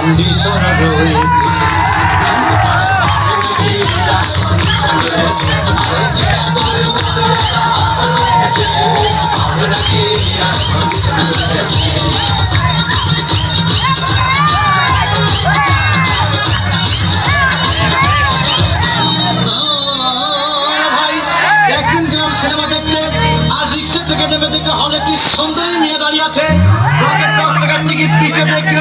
Condition রয়েছে। একদিন গেলাম সিনেমা দেখতে, আর রিক্সা থেকে নেমে দেখে হলে একটি সুন্দরী মেয়ে দাঁড়িয়ে আছে। রকেট 10 টাকার টিকিট পিছিয়ে দেখে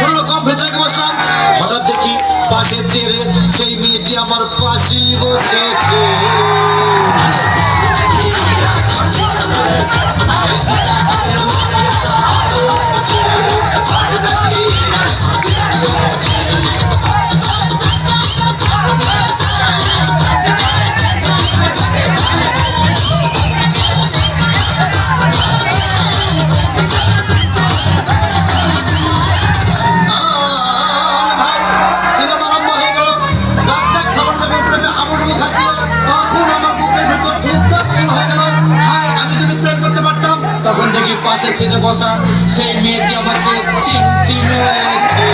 কোনো রকম ভেতরে বসলাম। হঠাৎ দেখি পাশে চেয়ারে সেই মেয়েটি আমার পাশেই বসেছে। তখন দেখি পাশে সিটে বসা সেই মেয়েটি আমাকে চিমটি মেরেছে।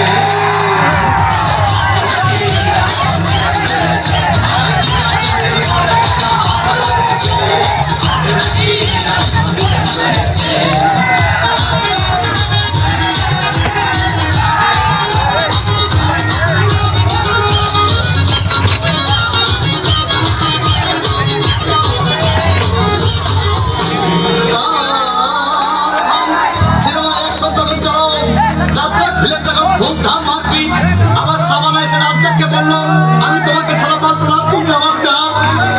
আমি তোমাকে ছাড়া পারবো না, তুমি আমার জান।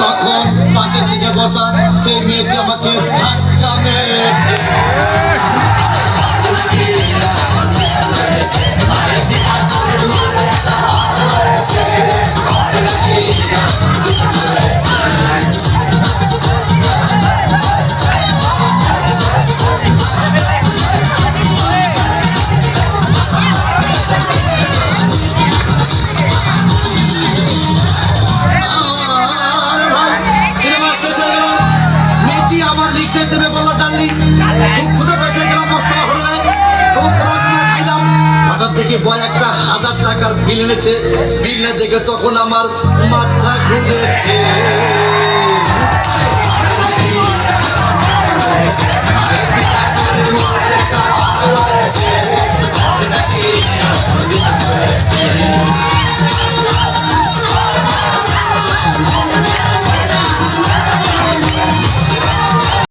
তখন পাশে সিটে বসা সেই মেয়েটি আমাকে ধাক্কা মেরেছে। দেখি বয় একটা 1000 টাকার বিল এনেছে। বিল দেখে তখন আমার মাথা ঘুরেছে।